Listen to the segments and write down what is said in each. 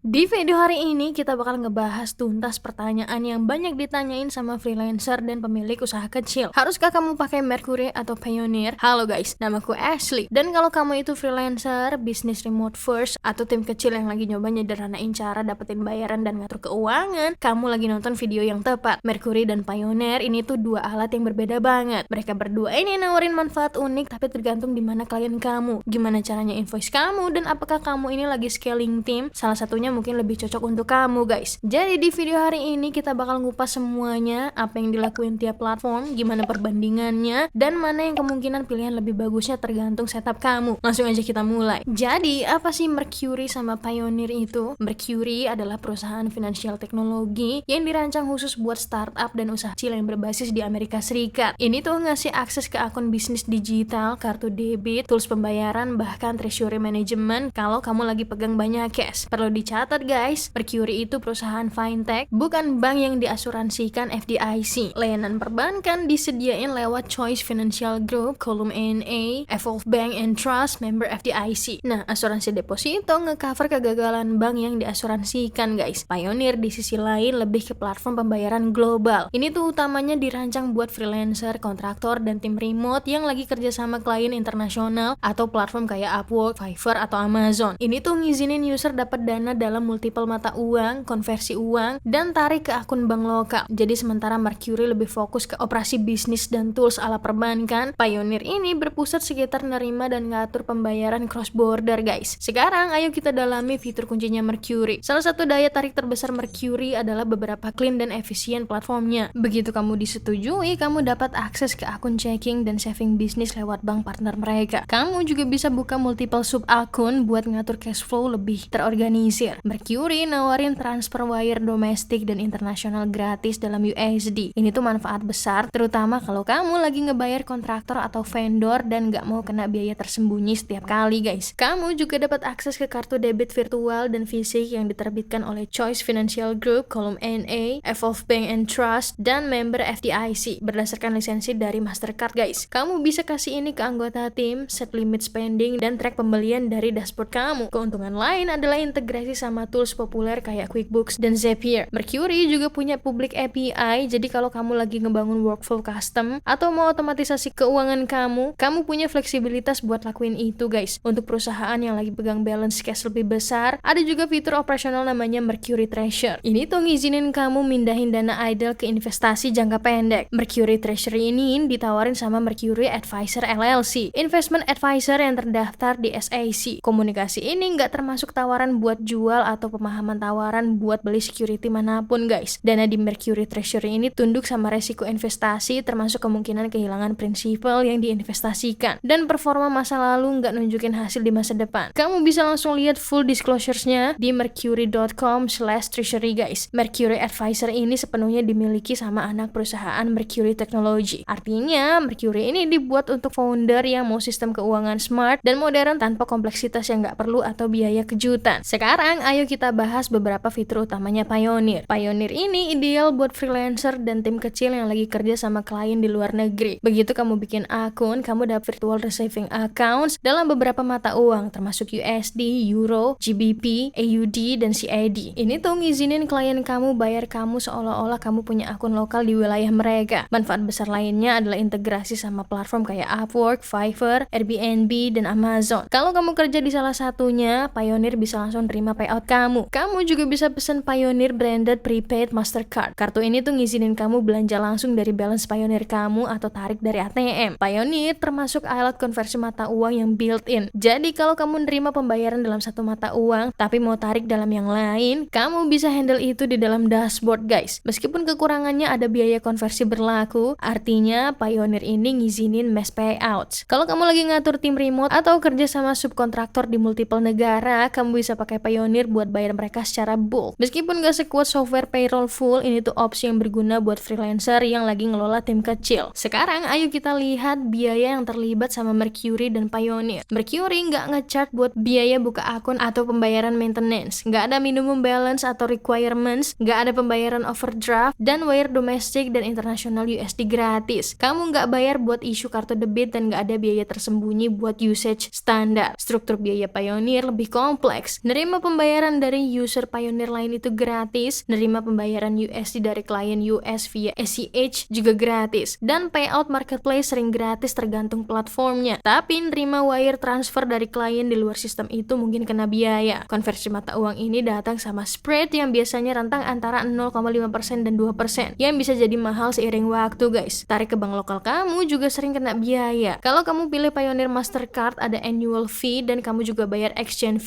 Di video hari ini kita bakal ngebahas tuntas pertanyaan yang banyak ditanyain sama freelancer dan pemilik usaha kecil. Haruskah kamu pakai Mercury atau Payoneer? Halo guys, namaku Ashley. Dan kalau kamu itu freelancer, bisnis remote first, atau tim kecil yang lagi nyoba nyederhanain cara dapetin bayaran dan ngatur keuangan, kamu lagi nonton video yang tepat. Mercury dan Payoneer ini tuh dua alat yang berbeda banget. Mereka berdua ini nawarin manfaat unik, tapi tergantung di mana klien kamu, gimana caranya invoice kamu, dan apakah kamu ini lagi scaling tim. Salah satunya mungkin lebih cocok untuk kamu guys. Jadi di video hari ini kita bakal ngupas semuanya, apa yang dilakuin tiap platform, gimana perbandingannya, dan mana yang kemungkinan pilihan lebih bagusnya tergantung setup kamu. Langsung aja kita mulai. Jadi apa sih Mercury sama Payoneer itu? Mercury adalah perusahaan finansial teknologi yang dirancang khusus buat startup dan usaha kecil yang berbasis di Amerika Serikat. Ini tuh ngasih akses ke akun bisnis digital, kartu debit, tools pembayaran, bahkan treasury management kalau kamu lagi pegang banyak cash. Perlu dicatat guys, Mercury itu perusahaan fintech, bukan bank yang diasuransikan FDIC. Layanan perbankan disediain lewat Choice Financial Group, Column A&A, Evolve Bank and Trust, member FDIC. Nah, asuransi deposito ngecover kegagalan bank yang diasuransikan guys. Payoneer di sisi lain lebih ke platform pembayaran global. Ini tuh utamanya dirancang buat freelancer, kontraktor, dan tim remote yang lagi kerja sama klien internasional atau platform kayak Upwork, Fiverr, atau Amazon. Ini tuh ngizinin user dapat dana dalam multiple mata uang, konversi uang, dan tarik ke akun bank lokal. Jadi sementara Mercury lebih fokus ke operasi bisnis dan tools ala perbankan, Payoneer ini berpusat sekitar nerima dan ngatur pembayaran cross border guys. Sekarang ayo kita dalami fitur kuncinya Mercury. Salah satu daya tarik terbesar Mercury adalah beberapa clean dan efisien platformnya. Begitu kamu disetujui, kamu dapat akses ke akun checking dan saving bisnis lewat bank partner mereka. Kamu juga bisa buka multiple sub akun buat ngatur cash flow lebih terorganisir. Mercury nawarin transfer wire domestik dan internasional gratis dalam USD. Ini tuh manfaat besar, terutama kalau kamu lagi ngebayar kontraktor atau vendor dan nggak mau kena biaya tersembunyi setiap kali guys. Kamu juga dapat akses ke kartu debit virtual dan fisik yang diterbitkan oleh Choice Financial Group, Column A&A, Evolve Bank and Trust, dan member FDIC berdasarkan lisensi dari Mastercard guys. Kamu bisa kasih ini ke anggota tim, set limit spending, dan track pembelian dari dashboard kamu. Keuntungan lain adalah integrasi sama tools populer kayak QuickBooks dan Zapier. Mercury juga punya public API, jadi kalau kamu lagi ngebangun workflow custom atau mau otomatisasi keuangan kamu punya fleksibilitas buat lakuin itu guys. Untuk perusahaan yang lagi pegang balance cash lebih besar, ada juga fitur operasional namanya Mercury Treasure. Ini tuh ngizinin kamu mindahin dana idle ke investasi jangka pendek. Mercury Treasury ini ditawarin sama Mercury Advisor LLC, investment advisor yang terdaftar di SEC. Komunikasi ini nggak termasuk tawaran buat jual atau pemahaman tawaran buat beli security manapun guys. Dana di Mercury Treasury ini tunduk sama resiko investasi, termasuk kemungkinan kehilangan prinsipal yang diinvestasikan, dan performa masa lalu nggak nunjukin hasil di masa depan. Kamu bisa langsung lihat full disclosures-nya di mercury.com/treasury guys. Mercury Advisor ini sepenuhnya dimiliki sama anak perusahaan Mercury Technology. Artinya Mercury ini dibuat untuk founder yang mau sistem keuangan smart dan modern tanpa kompleksitas yang nggak perlu atau biaya kejutan. Sekarang ayo kita bahas beberapa fitur utamanya Payoneer. Payoneer ini ideal buat freelancer dan tim kecil yang lagi kerja sama klien di luar negeri. Begitu kamu bikin akun, kamu dapat virtual receiving accounts dalam beberapa mata uang termasuk USD, Euro, GBP, AUD, dan CAD. Ini tuh ngizinin klien kamu bayar kamu seolah-olah kamu punya akun lokal di wilayah mereka. Manfaat besar lainnya adalah integrasi sama platform kayak Upwork, Fiverr, Airbnb, dan Amazon. Kalau kamu kerja di salah satunya, Payoneer bisa langsung terima payout kamu. Kamu juga bisa pesen Payoneer branded prepaid Mastercard. Kartu ini tuh ngizinin kamu belanja langsung dari balance Payoneer kamu atau tarik dari ATM. Payoneer termasuk alat konversi mata uang yang built-in. Jadi kalau kamu nerima pembayaran dalam satu mata uang, tapi mau tarik dalam yang lain, kamu bisa handle itu di dalam dashboard guys. Meskipun kekurangannya ada biaya konversi berlaku, artinya Payoneer ini ngizinin mass payouts. Kalau kamu lagi ngatur tim remote atau kerja sama subkontraktor di multiple negara, kamu bisa pakai Payoneer buat bayar mereka secara bulk. Meskipun gak sekuat software payroll full, ini tuh opsi yang berguna buat freelancer yang lagi ngelola tim kecil. Sekarang ayo kita lihat biaya yang terlibat sama Mercury dan Payoneer. Mercury nggak nge-charge buat biaya buka akun atau pembayaran maintenance, nggak ada minimum balance atau requirements, nggak ada pembayaran overdraft, dan wire domestik dan internasional USD gratis. Kamu nggak bayar buat issue kartu debit dan nggak ada biaya tersembunyi buat usage standar. Struktur biaya Payoneer lebih kompleks. Nerima pembayaran pembayaran dari user Payoneer lain itu gratis, nerima pembayaran USD dari klien US via ACH juga gratis, dan payout marketplace sering gratis tergantung platformnya. Tapi nerima wire transfer dari klien di luar sistem itu mungkin kena biaya. Konversi mata uang ini datang sama spread yang biasanya rentang antara 0,5% dan 2%, yang bisa jadi mahal seiring waktu guys. Tarik ke bank lokal kamu juga sering kena biaya. Kalau kamu pilih Payoneer Mastercard ada annual fee, dan kamu juga bayar exchange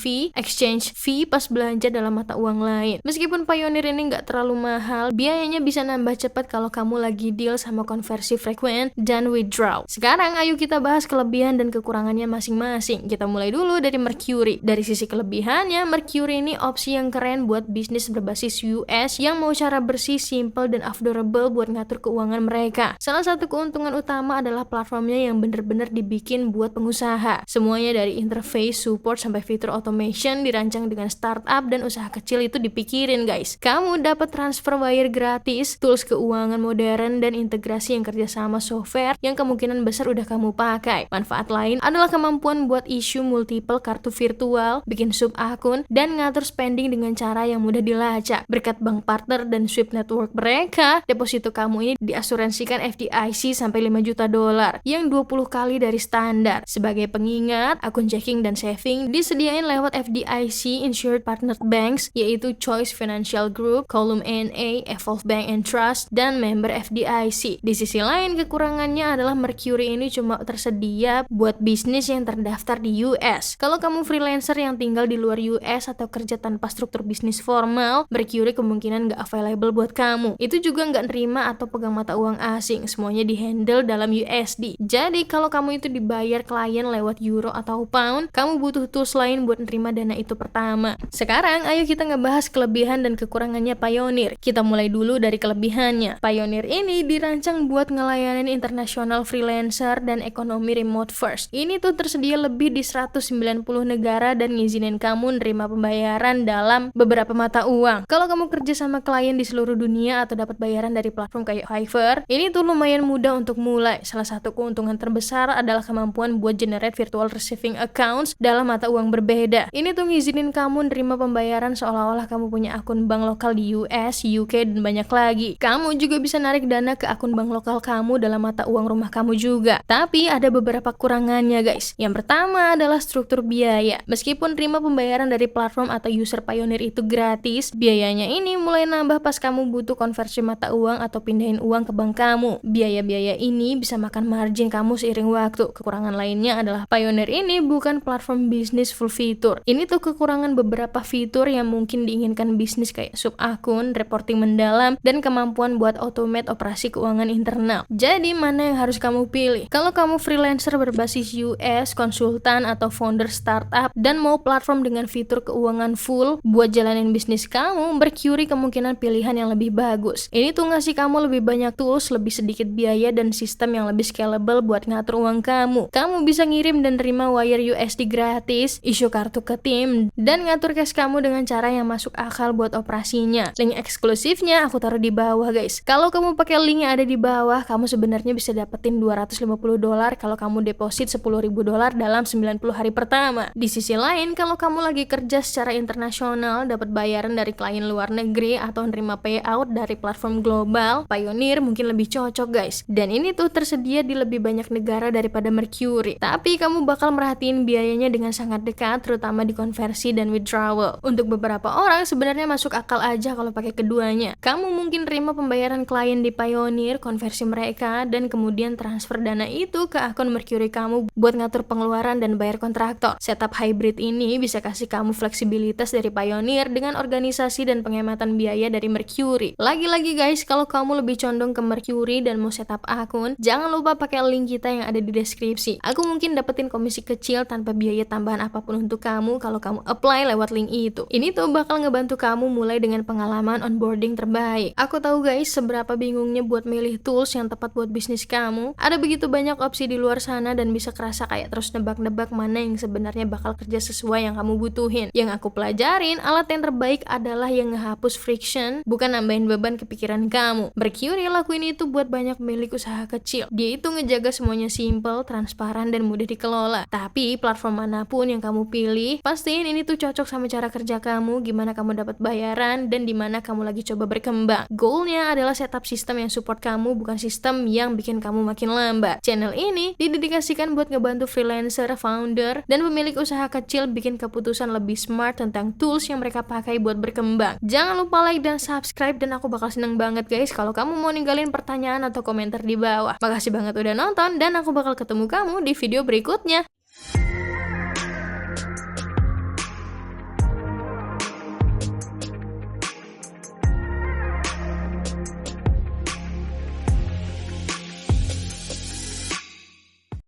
fee pas belanja dalam mata uang lain. Meskipun Payoneer ini nggak terlalu mahal, biayanya bisa nambah cepat kalau kamu lagi deal sama konversi frequent dan withdraw. Sekarang ayo kita bahas kelebihan dan kekurangannya masing-masing. Kita mulai dulu dari Mercury. Dari sisi kelebihannya, Mercury ini opsi yang keren buat bisnis berbasis US yang mau cara bersih, simple, dan affordable buat ngatur keuangan mereka. Salah satu keuntungan utama adalah platformnya yang bener-bener dibikin buat pengusaha. Semuanya dari interface, support, sampai fitur automation dirancang dengan startup dan usaha kecil itu dipikirin guys. Kamu dapat transfer wire gratis, tools keuangan modern, dan integrasi yang kerjasama software yang kemungkinan besar udah kamu pakai. Manfaat lain adalah kemampuan buat issue multiple kartu virtual, bikin sub akun, dan ngatur spending dengan cara yang mudah dilacak. Berkat bank partner dan Swift network mereka, deposito kamu ini diasuransikan FDIC sampai 5 juta dolar, yang 20 kali dari standar. Sebagai pengingat, akun checking dan saving disediain lewat FDIC Insured Partner Banks, yaitu Choice Financial Group, Column NA, Evolve Bank and Trust, dan member FDIC. Di sisi lain, kekurangannya adalah Mercury ini cuma tersedia buat bisnis yang terdaftar di US. Kalau kamu freelancer yang tinggal di luar US atau kerja tanpa struktur bisnis formal, Mercury kemungkinan nggak available buat kamu. Itu juga nggak nerima atau pegang mata uang asing, semuanya dihandle dalam USD. Jadi kalau kamu itu dibayar klien lewat euro atau pound, kamu butuh tools lain buat nerima dana itu pertama. Sekarang ayo kita ngebahas kelebihan dan kekurangannya Payoneer. Kita mulai dulu dari kelebihannya. Payoneer ini dirancang buat ngelayanin internasional freelancer dan ekonomi remote first. Ini tuh tersedia lebih di 190 negara dan ngizinin kamu nerima pembayaran dalam beberapa mata uang. Kalau kamu kerja sama klien di seluruh dunia atau dapat bayaran dari platform kayak Fiverr, ini tuh lumayan mudah untuk mulai. Salah satu keuntungan terbesar adalah kemampuan buat generate virtual receiving accounts dalam mata uang berbeda. Ini tuh ngizinin kamu nerima pembayaran seolah-olah kamu punya akun bank lokal di US, UK, dan banyak lagi. Kamu juga bisa narik dana ke akun bank lokal kamu dalam mata uang rumah kamu juga. Tapi ada beberapa kurangannya guys. Yang pertama adalah struktur biaya. Meskipun terima pembayaran dari platform atau user Payoneer itu gratis, biayanya ini mulai nambah pas kamu butuh konversi mata uang atau pindahin uang ke bank kamu. Biaya-biaya ini bisa makan margin kamu seiring waktu. Kekurangan lainnya adalah Payoneer ini bukan platform bisnis full fitur. Ini tuh kekurangan beberapa fitur yang mungkin diinginkan bisnis kayak sub akun, reporting mendalam, dan kemampuan buat automate operasi keuangan internal. Jadi mana yang harus kamu pilih? Kalau kamu freelancer berbasis US, konsultan, atau founder startup, dan mau platform dengan fitur keuangan full buat jalanin bisnis kamu, Mercury kemungkinan pilihan yang lebih bagus. Ini tuh ngasih kamu lebih banyak tools, lebih sedikit biaya, dan sistem yang lebih scalable buat ngatur uang kamu. Kamu bisa ngirim dan terima wire USD gratis, issue kartu ke tim, dan ngatur cash kamu dengan cara yang masuk akal buat operasinya. Link eksklusifnya aku taruh di bawah guys. Kalau kamu pakai link yang ada di bawah, kamu sebenarnya bisa dapetin 250 dolar kalau kamu deposit 10.000 dolar dalam 90 hari pertama. Di sisi lain, kalau kamu lagi kerja secara internasional, dapat bayaran dari klien luar negeri atau nerima payout dari platform global, Payoneer mungkin lebih cocok guys. Dan ini tuh tersedia di lebih banyak negara daripada Mercury. Tapi kamu bakal merhatiin biayanya dengan sangat dekat, terutama di konversi dan withdrawal. Untuk beberapa orang sebenarnya masuk akal aja kalau pakai keduanya. Kamu mungkin terima pembayaran klien di Payoneer, konversi mereka, dan kemudian transfer dana itu ke akun Mercury kamu buat ngatur pengeluaran dan bayar kontraktor. Setup hybrid ini bisa kasih kamu fleksibilitas dari Payoneer dengan organisasi dan penghematan biaya dari Mercury. Lagi-lagi guys, kalau kamu lebih condong ke Mercury dan mau setup akun, jangan lupa pakai link kita yang ada di deskripsi. Aku mungkin dapetin komisi kecil tanpa biaya tambahan apapun untuk kamu kalau kamu apply lewat link itu. Ini tuh bakal ngebantu kamu mulai dengan pengalaman onboarding terbaik. Aku tahu guys, seberapa bingungnya buat milih tools yang tepat buat bisnis kamu. Ada begitu banyak opsi di luar sana dan bisa kerasa kayak terus nebak-nebak mana yang sebenarnya bakal kerja sesuai yang kamu butuhin. Yang aku pelajarin, alat yang terbaik adalah yang ngehapus friction, bukan nambahin beban ke pikiran kamu. Mercury lakuin itu buat banyak pemilik usaha kecil. Dia itu ngejaga semuanya simple, transparan, dan mudah dikelola. Tapi platform manapun yang kamu pilih, pastiin ini tuh cocok sama sama cara kerja kamu, gimana kamu dapat bayaran, dan dimana kamu lagi coba berkembang. Goalnya adalah setup sistem yang support kamu, bukan sistem yang bikin kamu makin lambat. Channel ini didedikasikan buat ngebantu freelancer, founder, dan pemilik usaha kecil bikin keputusan lebih smart tentang tools yang mereka pakai buat berkembang. Jangan lupa like dan subscribe, dan aku bakal seneng banget guys kalau kamu mau ninggalin pertanyaan atau komentar di bawah. Makasih banget udah nonton, dan aku bakal ketemu kamu di video berikutnya.